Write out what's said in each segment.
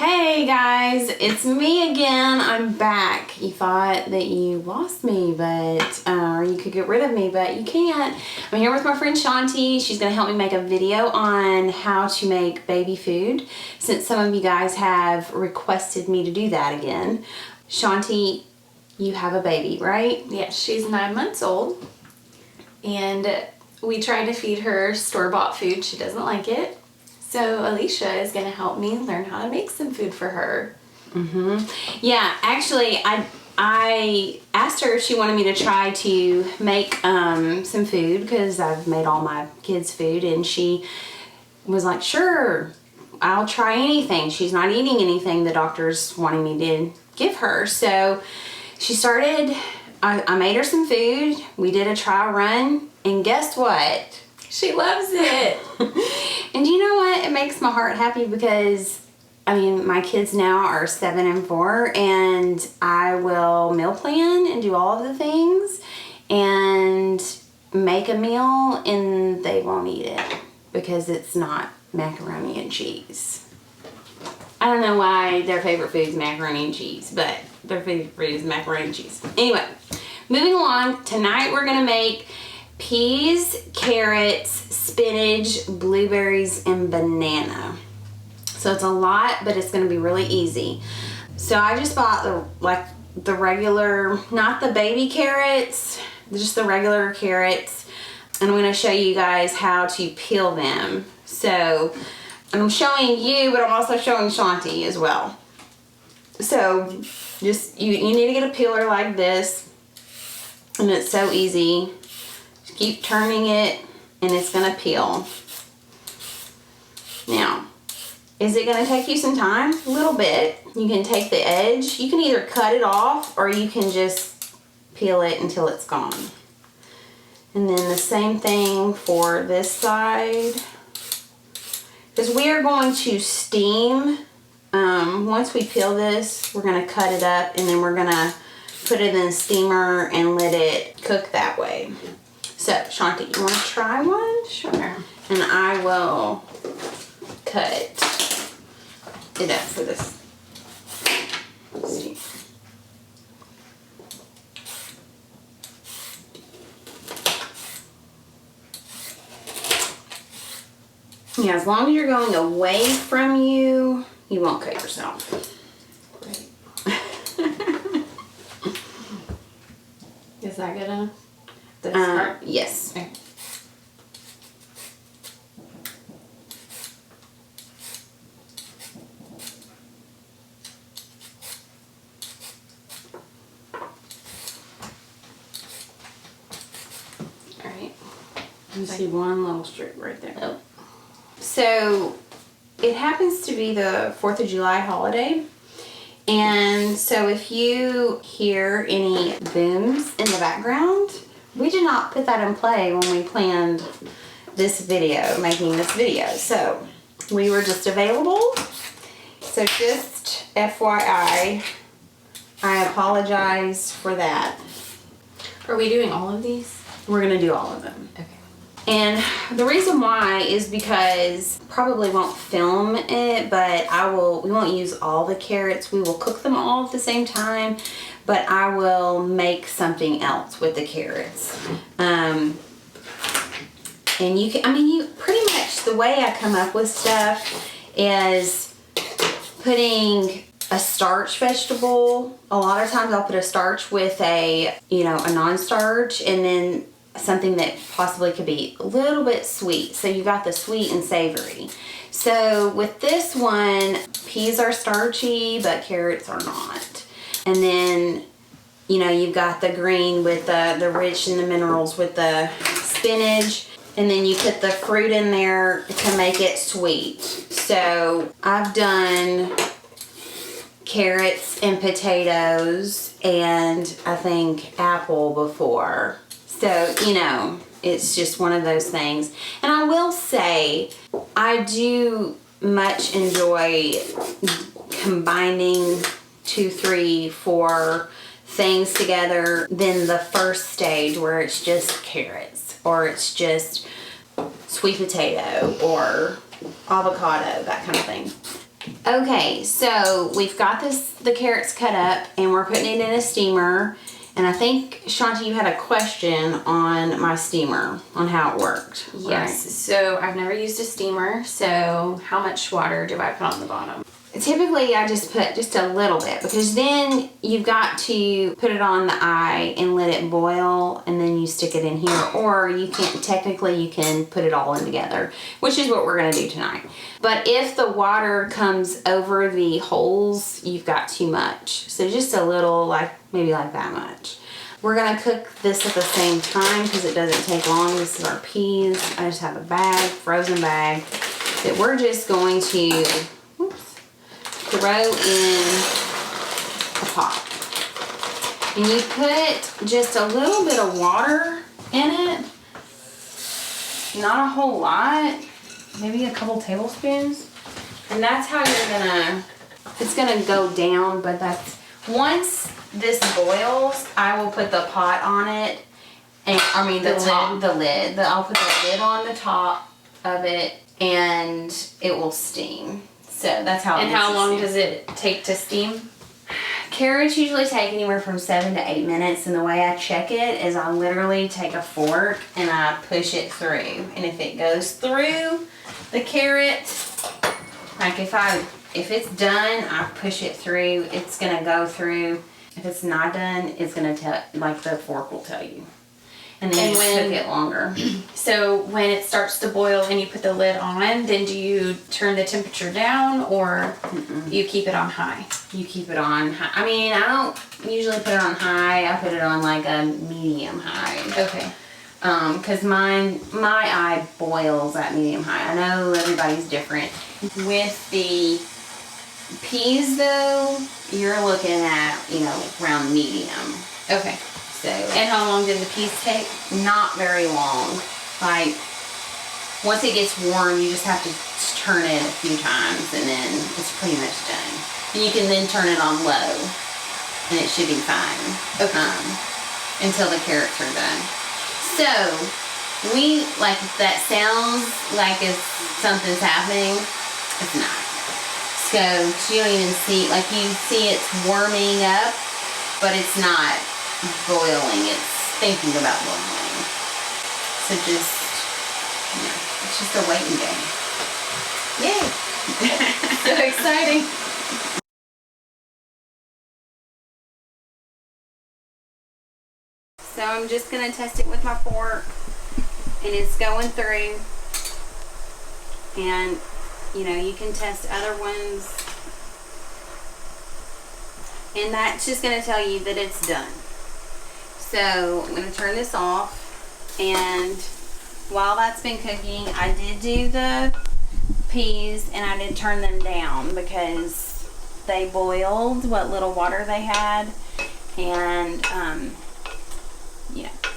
Hey guys, it's me again. I'm back. You thought that you lost me, but or you could get rid of me, but you can't. I'm here with my friend Shanti. She's going to help me make a video on how to make baby food, since some of you guys have requested me to do that again. Shanti, you have a baby, right? Yes, she's 9 months old, and we try to feed her store-bought food. She doesn't like it. So Alicia is going to help me learn how to make some food for her. Yeah, actually, I asked her if she wanted me to try to make some food, because I've made all my kids' food, and she was like, sure, I'll try anything. She's not eating anything the doctor's wanting me to give her. So she started, I made her some food. We did a trial run, and guess what? She loves it. And you know what? It makes my heart happy because, I mean, my kids now are 7 and 4, and I will meal plan and do all of the things and make a meal, and they won't eat it because it's not macaroni and cheese. I don't know why their favorite food is macaroni and cheese, but their favorite food is macaroni and cheese. Anyway, moving along, tonight we're going to make peas, carrots, spinach, blueberries, and banana. So it's a lot, but it's going to be really easy. So I just bought the regular, not the baby carrots, just the regular carrots. And I'm going to show you guys how to peel them. So I'm showing you, but I'm also showing Shanti as well. So just, you need to get a peeler like this. And it's so easy. Keep turning it and it's going to peel. Now, is it going to take you some time? A little bit. You can take the edge. You can either cut it off or you can just peel it until it's gone. And then the same thing for this side. Because we are going to steam. Once we peel this, we're going to cut it up and then we're going to put it in the steamer and let it cook that way. So, Shanti, you want to try one? Sure. And I will cut it up for this. Let's see. Yeah, as long as you're going away from you, you won't cut yourself. Great. Is that good enough? This part? Yes. Okay. All right. You see one little strip right there. Oh. So it happens to be the 4th of July holiday. And so if you hear any booms in the background, we did not put that in play when we planned this video, making this video. So we were just available. So just FYI, I apologize for that. Are we doing all of these? We're gonna do all of them. Okay. And the reason why is because probably won't film it, but we won't use all the carrots. We will cook them all at the same time, but I will make something else with the carrots. And you pretty much the way I come up with stuff is putting a starch vegetable. A lot of times I'll put a starch with a non-starch, and then something that possibly could be a little bit sweet. So you got the sweet and savory. So with this one, peas are starchy, but carrots are not. And then, you've got the green with the rich in the minerals with the spinach. And then you put the fruit in there to make it sweet. So I've done carrots and potatoes and I think apple before. So, it's just one of those things. And I will say, I do much enjoy combining 2, 3, 4 things together than the first stage where it's just carrots or it's just sweet potato or avocado, that kind of thing. Okay, so we've got the carrots cut up and we're putting it in a steamer. And I think, Shanti, you had a question on my steamer, on how it worked. Yes, right? So I've never used a steamer, so how much water do I put on the bottom? Typically, I just put just a little bit because then you've got to put it on the eye and let it boil and then you stick it in here. Or you can put it all in together, which is what we're going to do tonight. But if the water comes over the holes, you've got too much. So just a little, maybe like that much. We're going to cook this at the same time because it doesn't take long. This is our peas. I just have a bag, frozen bag, that we're just going to throw in a pot. And you put just a little bit of water in it. Not a whole lot. Maybe a couple tablespoons. And that's how it's gonna go down, but once this boils, I will put the pot on it. And I'll put the lid on the top of it and it will steam. So that's how. And how long does it take to steam? Carrots usually take anywhere from 7 to 8 minutes, and the way I check it is I literally take a fork and I push it through. And if it goes through the carrot, like if it's done, I push it through. It's gonna go through. If it's not done, it's gonna the fork will tell you. And then you cook it longer. So when it starts to boil and you put the lid on, then do you turn the temperature down or you keep it on high? You keep it on high. I mean, I don't usually put it on high. I put it on like a medium high. Okay. Because my eye boils at medium high. I know everybody's different. With the peas though, you're looking at, around medium. Okay. So, and how long did the peas take? Not very long. Like, once it gets warm, you just have to turn it a few times and then it's pretty much done. And you can then turn it on low and it should be fine. Okay. Until the carrots are done. So, that sounds like if something's happening, it's not. So, you don't even see, you see it's warming up, but it's not boiling. It's thinking about boiling. So it's just a waiting game. Yay! So exciting. So I'm just going to test it with my fork, and it's going through. And you can test other ones, and that's just going to tell you that it's done. So I'm going to turn this off, and while that's been cooking, I did do the peas and I did turn them down because they boiled what little water they had, and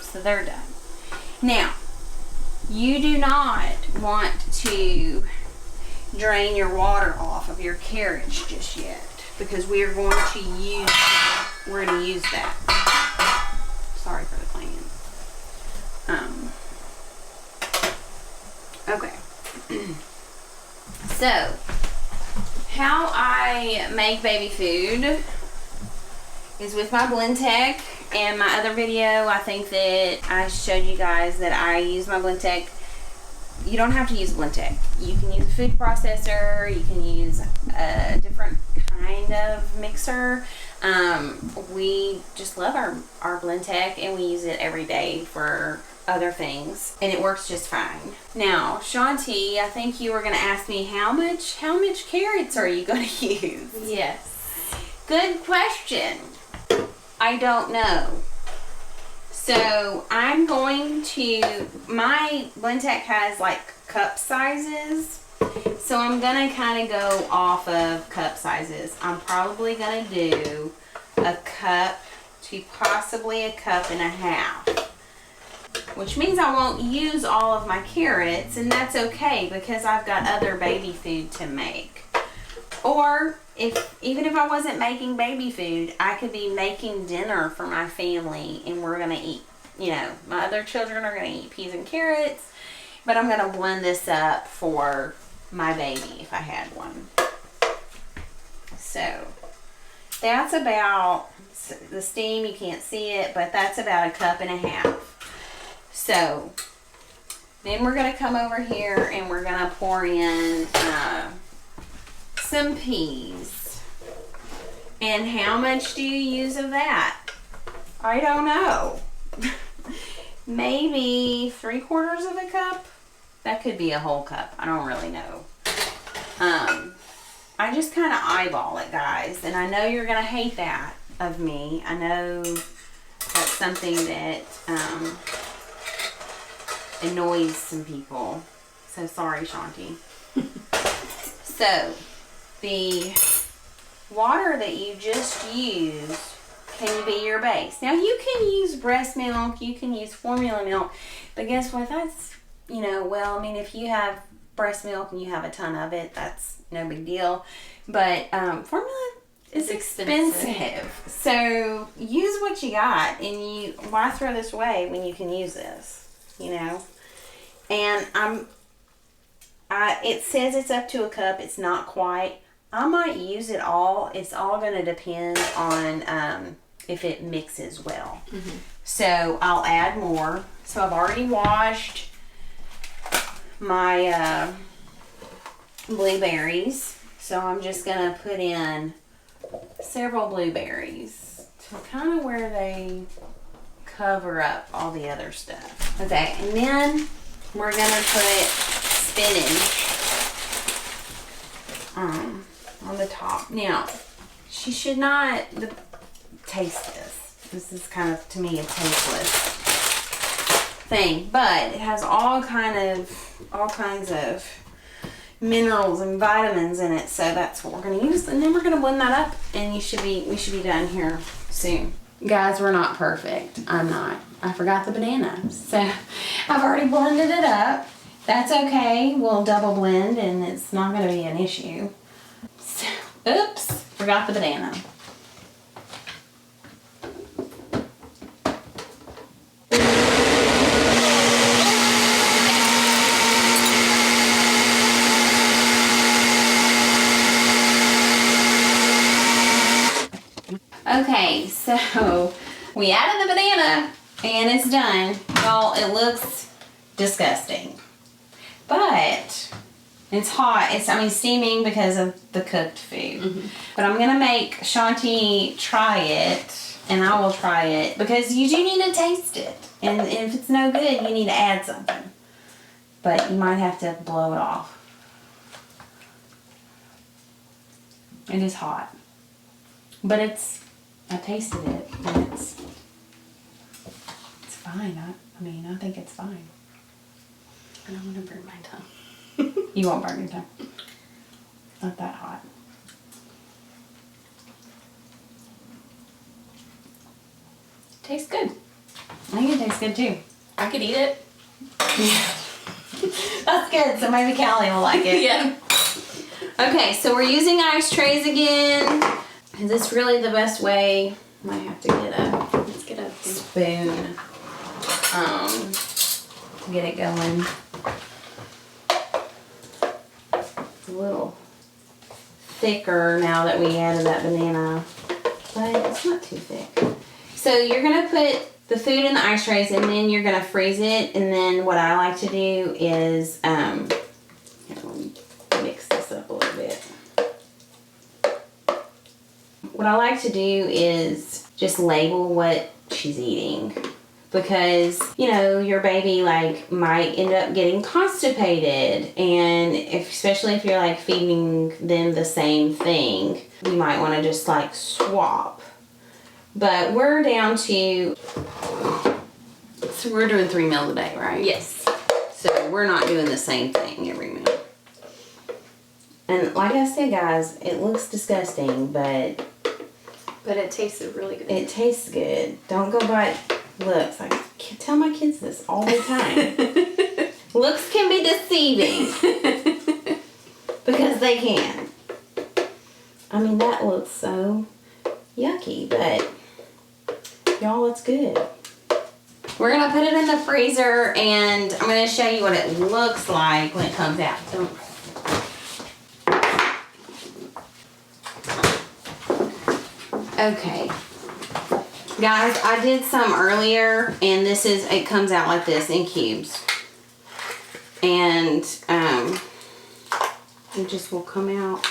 so they're done. Now, you do not want to drain your water off of your carrots just yet because we're going to use that. Sorry for the cleaning. Okay. So, how I make baby food is with my BlendTec. And my other video, I think that I showed you guys that I use my BlendTec. You don't have to use BlendTec. You can use a food processor. You can use a different kind of mixer. We just love our BlendTec, and we use it every day for other things, and it works just fine. Now, Shanti, I think you were going to ask me how much carrots are you going to use? Yes. Good question. I don't know. So I'm going to, my BlendTec has cup sizes. So I'm going to kind of go off of cup sizes. I'm probably going to do a cup to possibly a cup and a half. Which means I won't use all of my carrots, and that's okay because I've got other baby food to make. Or even if I wasn't making baby food, I could be making dinner for my family, and we're going to eat, my other children are going to eat peas and carrots, but I'm going to blend this up for my baby if I had one. So that's about, the steam, you can't see it, but that's about 1.5 cups. So then we're going to come over here and we're going to pour in some peas. And how much do you use of that? I don't know. Maybe 3/4 cup. That could be a whole cup. I don't really know. I just kind of eyeball it, guys. And I know you're going to hate that of me. I know that's something that annoys some people. So sorry, Shanti. So the water that you just used can be your base. Now you can use breast milk, you can use formula milk, but guess what? That's, you know, well, I mean, if you have breast milk and you have a ton of it, that's no big deal. But formula is expensive. So use what you got, and why throw this away when you can use this, you know? And it says it's up to 1 cup. It's not quite. I might use it all. It's all going to depend on if it mixes well. Mm-hmm. So I'll add more. So I've already washed my blueberries. So I'm just going to put in several blueberries to kind of where they cover up all the other stuff. Okay, and then we're going to put spinach on the top. Now, she should not taste this. This is kind of, to me, a tasteless thing, but it has all kinds of minerals and vitamins in it, so that's what we're going to use. And then we're going to blend that up, and we should be done here soon. Guys, we're not perfect. I'm not. I forgot the banana, so I've already blended it up. That's okay. We'll double blend, and it's not going to be an issue. So, oops, forgot the banana. Okay, so we added the banana and it's done. Y'all, it looks disgusting. But it's hot. It's steaming because of the cooked food. Mm-hmm. But I'm going to make Shanti try it, and I will try it because you do need to taste it. And if it's no good, you need to add something. But you might have to blow it off. It is hot. But I tasted it, and it's fine. I think it's fine. I don't want to burn my tongue. You won't burn your tongue. It's not that hot. Tastes good. I think it tastes good too. I could eat it. That's good. So maybe Callie will like it. Yeah. Okay, so we're using ice trays again. Is this really the best way? Might have to get a spoon to get it going. It's a little thicker now that we added that banana, but it's not too thick. So you're gonna put the food in the ice trays, and then you're gonna freeze it. And then what I like to do is here, let me mix this up a little bit. What I like to do is just label what she's eating, because your baby might end up getting constipated, and especially if you're feeding them the same thing, you might want to just swap. But we're down to, so we're doing 3 meals a day, right? Yes. So we're not doing the same thing every meal. And like I said, guys, it looks disgusting, but it tasted really good. it tastes good. Don't go by looks. I tell my kids this all the time. Looks can be deceiving. Because they can. That looks so yucky, but y'all, it's good. We're going to put it in the freezer, and I'm going to show you what it looks like when it comes out. Okay. Guys, I did some earlier, and it comes out like this in cubes. And it just will come out.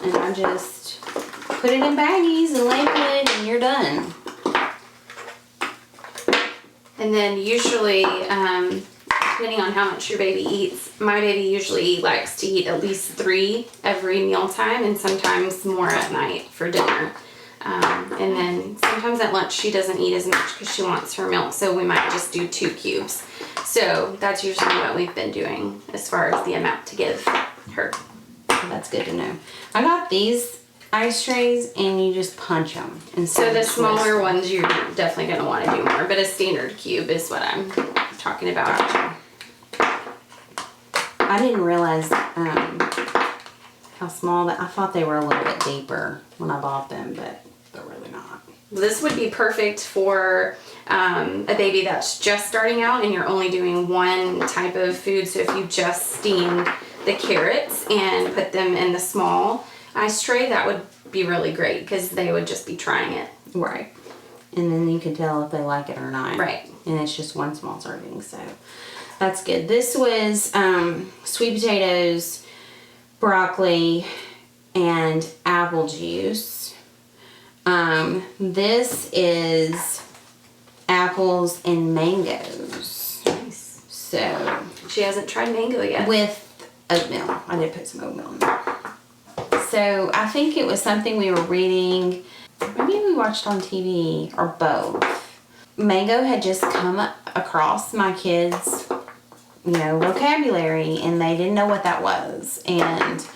And I just put it in baggies and label it, and you're done. And then usually, depending on how much your baby eats, my baby usually likes to eat at least 3 every mealtime, and sometimes more at night for dinner. And then sometimes at lunch she doesn't eat as much because she wants her milk, so we might just do 2 cubes. So that's usually what we've been doing as far as the amount to give her. That's good to know. I got these ice trays, and you just punch them. And So the smaller ones you're definitely going to want to do more, but a standard cube is what I'm talking about. Gotcha. I didn't realize how small I thought they were a little bit deeper when I bought them, but they're really not. This would be perfect for a baby that's just starting out and you're only doing one type of food. So if you just steamed the carrots and put them in the small ice tray, that would be really great because they would just be trying it. Right. And then you can tell if they like it or not. Right. And it's just one small serving, so that's good. This was sweet potatoes, broccoli, and apple juice. This is apples and mangoes. Nice. So She hasn't tried mango yet. with oatmeal. I did put some oatmeal in there. So I think it was something we were reading. Maybe we watched on TV or both. Mango had just come across my kids' vocabulary, and they didn't know what that was. And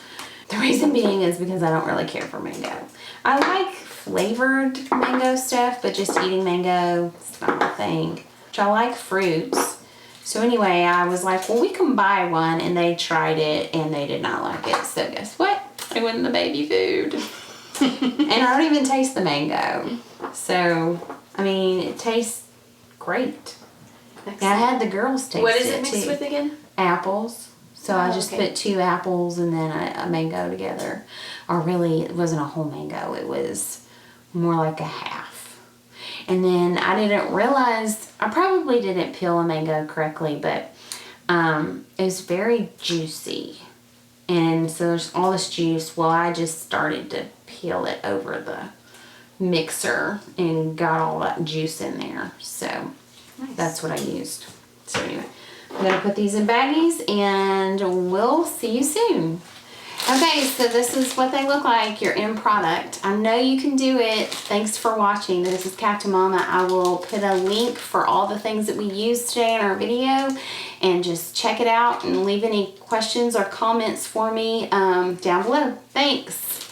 the reason being is because I don't really care for mango. I like flavored mango stuff, but just eating mango, it's not my thing. I like fruits. So anyway, I was like, well, we can buy one, and they tried it, and they did not like it. So guess what? It wasn't the baby food. And I don't even taste the mango. So, I mean, it tastes great. Excellent. Yeah, I had the girls taste it. What is it mixed too. with again? Apples. So I just okay. put 2 apples and then a mango together. Or really, it wasn't a whole mango. It was more like a half. And then I didn't realize, I probably didn't peel a mango correctly, but it was very juicy. And so there's all this juice. Well, I just started to peel it over the mixer and got all that juice in there. So Nice. that's what I used. So anyway, I'm going to put these in baggies, and we'll see you soon. Okay, so this is what they look like, your end product. I know you can do it. Thanks for watching. This is Captain Mama. I will put a link for all the things that we used today in our video, and just check it out and leave any questions or comments for me down below. Thanks.